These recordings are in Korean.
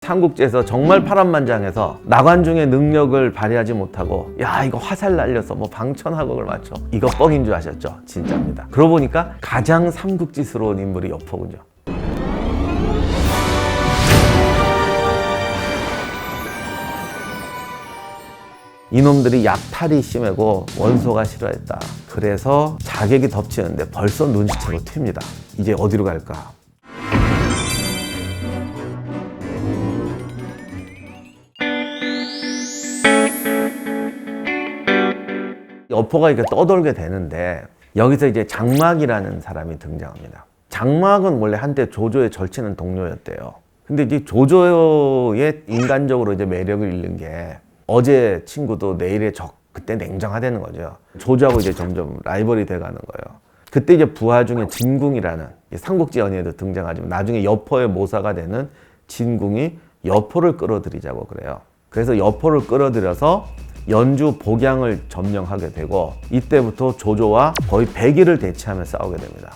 삼국지에서 정말 파란만장해서 나관중의 능력을 발휘하지 못하고 야 이거 화살 날려서 뭐 방천하곡을 맞춰 이거 뻥인 줄 아셨죠? 진짜입니다. 그러고 보니까 가장 삼국지스러운 인물이 여포군요. 이놈들이 약탈이 심하고 원소가 싫어했다. 그래서 자객이 덮치는데 벌써 눈치채고 튑니다. 이제 어디로 갈까? 여포가 이렇게 떠돌게 되는데 여기서 이제 장막이라는 사람이 등장합니다. 장막은 원래 한때 조조의 절친한 동료였대요. 근데 이제 조조의 인간적으로 이제 매력을 잃는 게 어제 친구도 내일의 적, 그때 냉정하다는 거죠. 조조하고 이제 점점 라이벌이 돼가는 거예요. 그때 이제 부하 중에 진궁이라는 삼국지 연의에도 등장하지만 나중에 여포의 모사가 되는 진궁이 여포를 끌어들이자고 그래요. 그래서 여포를 끌어들여서 연주 복양을 점령하게 되고 이때부터 조조와 거의 100일을 대치하며 싸우게 됩니다.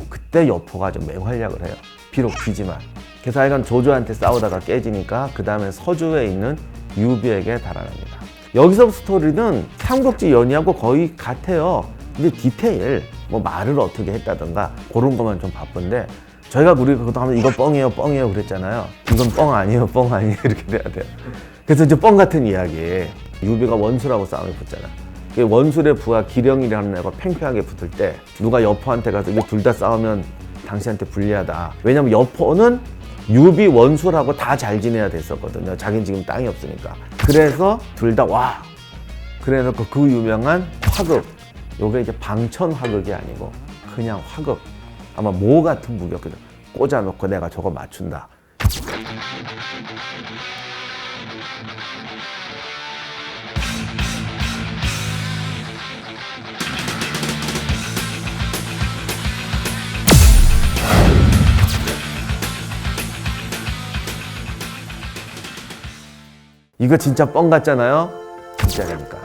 그때 여포가 좀 맹활약을 해요. 비록 비지만. 그래서 하여간 조조한테 싸우다가 깨지니까 그 다음에 서주에 있는 유비에게 달아납니다. 여기서 스토리는 삼국지 연의하고 거의 같아요. 근데 디테일, 뭐 말을 어떻게 했다던가 그런 것만 좀 바쁜데 저희가 그것도 하면 이거 뻥이에요 뻥이에요 그랬잖아요. 이건 뻥 아니에요 뻥 아니에요 이렇게 돼야 돼요. 그래서 이제 뻥 같은 이야기. 유비가 원술하고 싸움이 붙잖아. 원술의 부하 기령이라는 애가 팽팽하게 붙을 때 누가 여포한테 가서 이게 둘 다 싸우면 당신한테 불리하다. 왜냐면 여포는 유비 원술하고 다 잘 지내야 됐었거든요. 자기는 지금 땅이 없으니까. 그래서 둘 다 와. 그래서 그 유명한 화극. 요게 이제 방천 화극이 아니고 그냥 화극. 아마 모 같은 무기였거든. 꽂아놓고 내가 저거 맞춘다. 이거 진짜 뻥 같잖아요? 진짜라니까.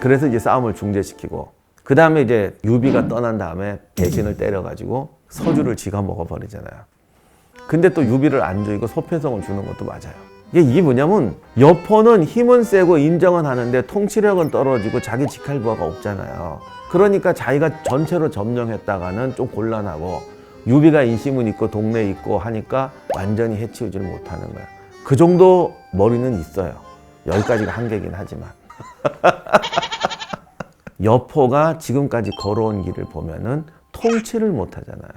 그래서 이제 싸움을 중재시키고 그 다음에 이제 유비가 떠난 다음에 대신을 때려가지고 서주를 지가 먹어버리잖아요. 근데 또 유비를 안 죽이고 소편성을 주는 것도 맞아요. 이게 뭐냐면 여포는 힘은 세고 인정은 하는데 통치력은 떨어지고 자기 직할부하가 없잖아요. 그러니까 자기가 전체로 점령했다가는 좀 곤란하고 유비가 인심은 있고 동네에 있고 하니까 완전히 해치우지를 못하는 거예요. 그 정도 머리는 있어요. 여기까지가 한계긴 하지만. 여포가 지금까지 걸어온 길을 보면은 통치를 못 하잖아요.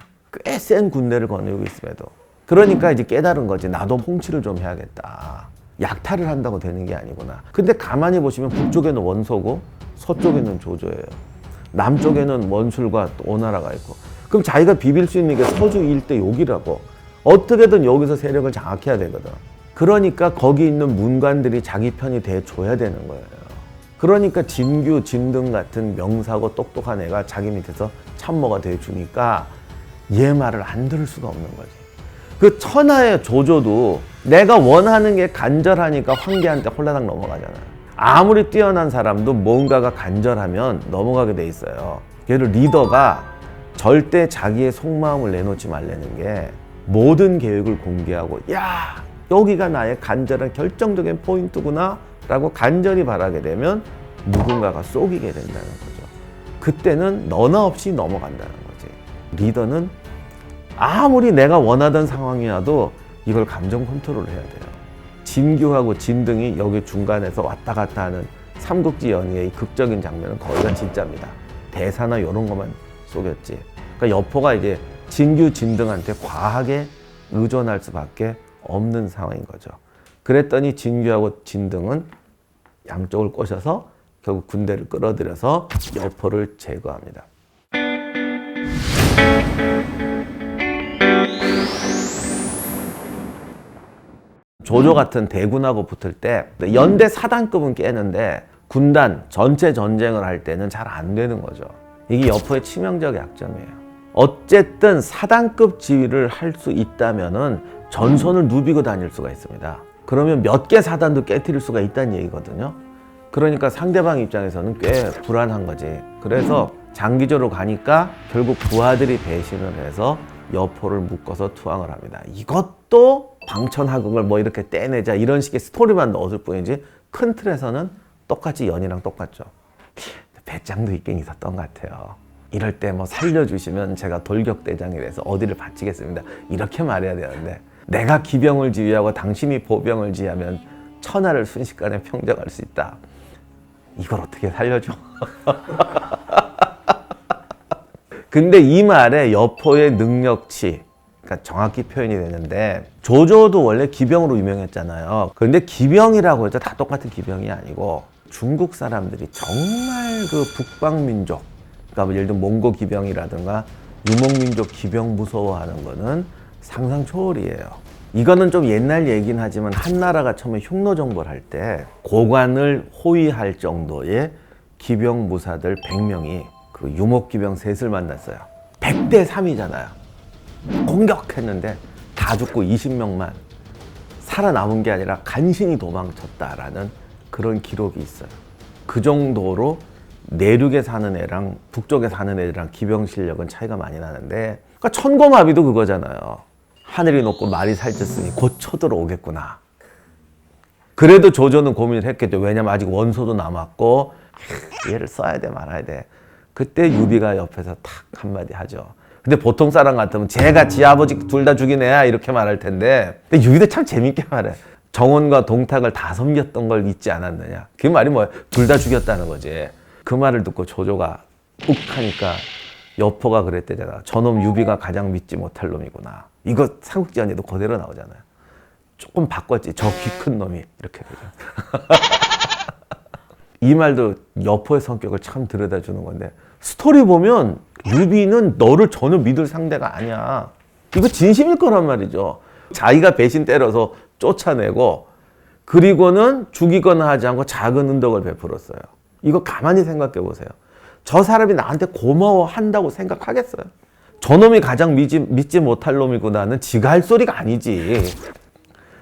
꽤 센 군대를 거느리고 있음에도. 그러니까 이제 깨달은 거지. 나도 통치를 좀 해야겠다. 약탈을 한다고 되는 게 아니구나. 근데 가만히 보시면 북쪽에는 원소고 서쪽에는 조조예요. 남쪽에는 원술과 오나라가 있고. 그럼 자기가 비빌 수 있는 게 서주 일대 여기라고. 어떻게든 여기서 세력을 장악해야 되거든. 그러니까 거기 있는 문관들이 자기 편이 돼줘야 되는 거예요. 그러니까 진규, 진등 같은 명사고 똑똑한 애가 자기 밑에서 참모가 돼주니까 얘 말을 안 들을 수가 없는 거지. 그 천하의 조조도 내가 원하는 게 간절하니까 황제한테 홀라당 넘어가잖아요. 아무리 뛰어난 사람도 뭔가가 간절하면 넘어가게 돼 있어요. 그래서 리더가 절대 자기의 속마음을 내놓지 말라는 게 모든 계획을 공개하고 야! 여기가 나의 간절한 결정적인 포인트구나 라고 간절히 바라게 되면 누군가가 쏘기게 된다는 거죠. 그때는 너나 없이 넘어간다는 거지. 리더는 아무리 내가 원하던 상황이라도 이걸 감정 컨트롤을 해야 돼요. 진규하고 진등이 여기 중간에서 왔다 갔다 하는 삼국지 연의의 극적인 장면은 거의가 진짜입니다. 대사나 이런 것만 쏘겠지. 그러니까 여포가 이제 진규, 진등한테 과하게 의존할 수밖에 없는 상황인 거죠. 그랬더니 진규하고 진등은 양쪽을 꼬셔서 결국 군대를 끌어들여서 여포를 제거합니다. 조조 같은 대군하고 붙을 때 연대 사단급은 깨는데 군단 전체 전쟁을 할 때는 잘 안 되는 거죠. 이게 여포의 치명적 약점이에요. 어쨌든 사단급 지휘를 할 수 있다면은 전선을 누비고 다닐 수가 있습니다. 그러면 몇 개 사단도 깨트릴 수가 있다는 얘기거든요. 그러니까 상대방 입장에서는 꽤 불안한 거지. 그래서 장기적으로 가니까 결국 부하들이 배신을 해서 여포를 묶어서 투항을 합니다. 이것도 방천하극을 뭐 이렇게 떼내자 이런 식의 스토리만 넣었을 뿐이지 큰 틀에서는 똑같이 연이랑 똑같죠. 배짱도 있긴 있었던 것 같아요. 이럴 때 뭐 살려주시면 제가 돌격대장이 돼서 어디를 바치겠습니다. 이렇게 말해야 되는데 내가 기병을 지휘하고 당신이 보병을 지휘하면 천하를 순식간에 평정할 수 있다. 이걸 어떻게 살려줘? 근데 이 말에 여포의 능력치, 그러니까 정확히 표현이 되는데 조조도 원래 기병으로 유명했잖아요. 그런데 기병이라고 해서 다 똑같은 기병이 아니고 중국 사람들이 정말 그 북방민족, 그러니까 뭐 예를 들면 몽고 기병이라든가 유목민족 기병 무서워하는 거는 상상 초월이에요. 이거는 좀 옛날 얘기긴 하지만 한나라가 처음에 흉노 정벌 할 때 고관을 호위할 정도의 기병 무사들 100명이 그 유목기병 셋을 만났어요. 100대 3이잖아요. 공격했는데 다 죽고 20명만 살아남은 게 아니라 간신히 도망쳤다라는 그런 기록이 있어요. 그 정도로 내륙에 사는 애랑 북쪽에 사는 애랑 기병 실력은 차이가 많이 나는데, 그러니까 천고마비도 그거잖아요. 하늘이 높고 말이 살쪘으니 곧 쳐들어오겠구나. 그래도 조조는 고민을 했겠죠. 왜냐면 아직 원소도 남았고 얘를 써야 돼 말아야 돼. 그때 유비가 옆에서 탁 한마디 하죠. 근데 보통 사람 같으면 제가 지 아버지 둘 다 죽인 애야 이렇게 말할 텐데, 근데 유비도 참 재밌게 말해. 정원과 동탁을 다 섬겼던 걸 잊지 않았느냐. 그 말이 뭐야? 둘 다 죽였다는 거지. 그 말을 듣고 조조가 욱 하니까 여포가 그랬대잖아. 저놈 유비가 가장 믿지 못할 놈이구나. 이거 삼국지연에도 그대로 나오잖아요. 조금 바꿨지. 저 키 큰 놈이 이렇게 되죠. 이 말도 여포의 성격을 참 들여다주는 건데, 스토리 보면 유비는 너를 전혀 믿을 상대가 아니야. 이거 진심일 거란 말이죠. 자기가 배신 때려서 쫓아내고 그리고는 죽이거나 하지 않고 작은 은덕을 베풀었어요. 이거 가만히 생각해 보세요. 저 사람이 나한테 고마워한다고 생각하겠어요? 저놈이 가장 믿지 못할 놈이구나는 지가 할 소리가 아니지.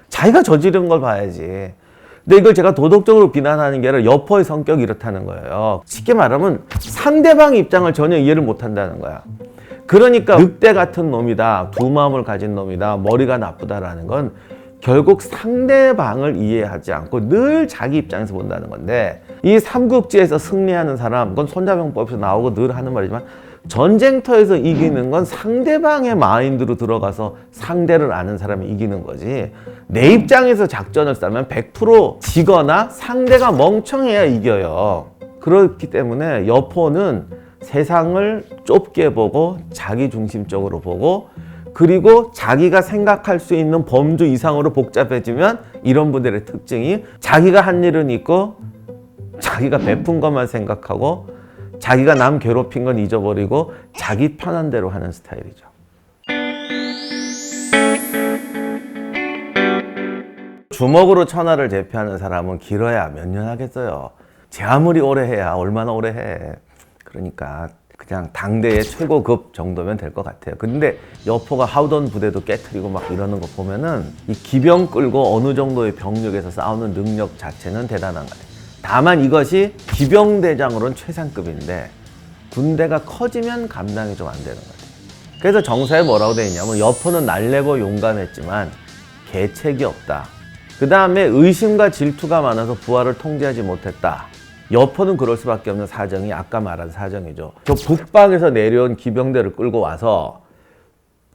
자기가 저지른 걸 봐야지. 근데 이걸 제가 도덕적으로 비난하는 게 아니라 여포의 성격이 이렇다는 거예요. 쉽게 말하면 상대방의 입장을 전혀 이해를 못한다는 거야. 그러니까 늑대 같은 놈이다, 두 마음을 가진 놈이다, 머리가 나쁘다라는 건 결국 상대방을 이해하지 않고 늘 자기 입장에서 본다는 건데, 이 삼국지에서 승리하는 사람, 그건 손자병법에서 나오고 늘 하는 말이지만 전쟁터에서 이기는 건 상대방의 마인드로 들어가서 상대를 아는 사람이 이기는 거지, 내 입장에서 작전을 짜면 100% 지거나 상대가 멍청해야 이겨요. 그렇기 때문에 여포는 세상을 좁게 보고 자기중심적으로 보고, 그리고 자기가 생각할 수 있는 범주 이상으로 복잡해지면 이런 분들의 특징이 자기가 한 일은 있고 자기가 베푼 것만 생각하고 자기가 남 괴롭힌 건 잊어버리고 자기 편한 대로 하는 스타일이죠. 주먹으로 천하를 제패하는 사람은 길어야 몇 년 하겠어요. 제 아무리 오래 해야 얼마나 오래 해. 그러니까 그냥 당대의 최고급 정도면 될 것 같아요. 근데 여포가 하우던 부대도 깨트리고 막 이러는 거 보면은 이 기병 끌고 어느 정도의 병력에서 싸우는 능력 자체는 대단한 것 같아요. 다만 이것이 기병대장으로는 최상급인데 군대가 커지면 감당이 좀 안 되는 것 같아요. 그래서 정사에 뭐라고 되어 있냐면 여포는 날래고 용감했지만 계책이 없다. 그 다음에 의심과 질투가 많아서 부하를 통제하지 못했다. 여포는 그럴 수밖에 없는 사정이 아까 말한 사정이죠. 저 북방에서 내려온 기병대를 끌고 와서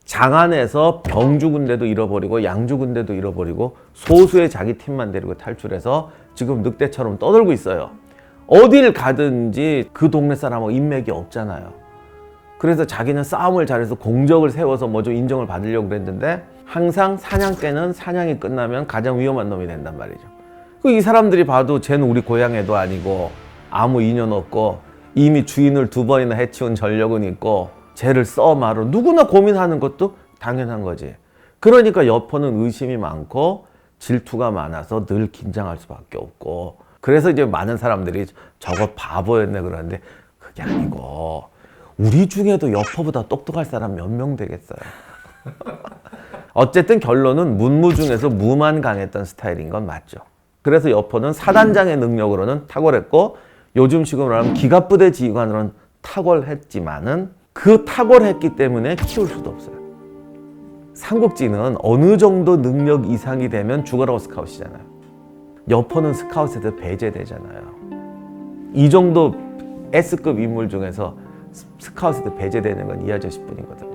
장안에서 병주 군대도 잃어버리고 양주 군대도 잃어버리고 소수의 자기 팀만 데리고 탈출해서 지금 늑대처럼 떠돌고 있어요. 어딜 가든지 그 동네 사람하고 인맥이 없잖아요. 그래서 자기는 싸움을 잘해서 공적을 세워서 뭐 좀 인정을 받으려고 그랬는데 항상 사냥 때는 사냥이 끝나면 가장 위험한 놈이 된단 말이죠. 이 사람들이 봐도 쟤는 우리 고향애도 아니고 아무 인연 없고 이미 주인을 2번이나 해치운 전력은 있고 쟤를 써 말어, 누구나 고민하는 것도 당연한 거지. 그러니까 여포는 의심이 많고 질투가 많아서 늘 긴장할 수밖에 없고, 그래서 이제 많은 사람들이 저거 바보였네 그러는데 그게 아니고 우리 중에도 여포보다 똑똑할 사람 몇 명 되겠어요. 어쨌든 결론은 문무 중에서 무만 강했던 스타일인 건 맞죠. 그래서 여포는 사단장의 능력으로는 탁월했고 요즘식으로 하면 기갑부대 지휘관으로는 탁월했지만은 그 탁월했기 때문에 키울 수도 없어요. 삼국지는 어느 정도 능력 이상이 되면 죽어라고 스카웃이잖아요. 여포는 스카웃에서 배제되잖아요. 이 정도 S급 인물 중에서 스카웃에서 배제되는 건 이 아저씨뿐이거든요.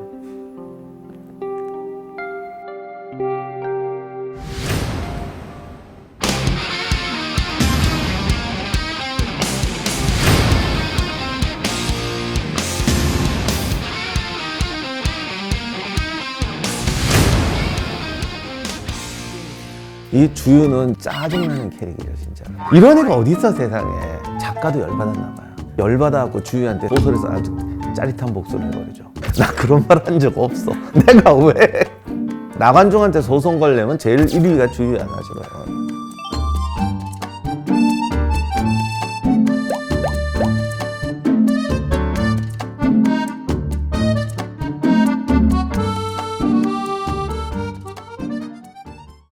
이 주유는 짜증나는 캐릭이죠, 진짜. 이런 애가 어딨어, 세상에. 작가도 열받았나 봐요. 열받아갖고 주유한테 소설에서 아주 짜릿한 목소리를 거리죠. 나 그런 말 한 적 없어. 내가 왜? 나관중한테 소송 걸려면 제일 1위가 주유야, 사실은.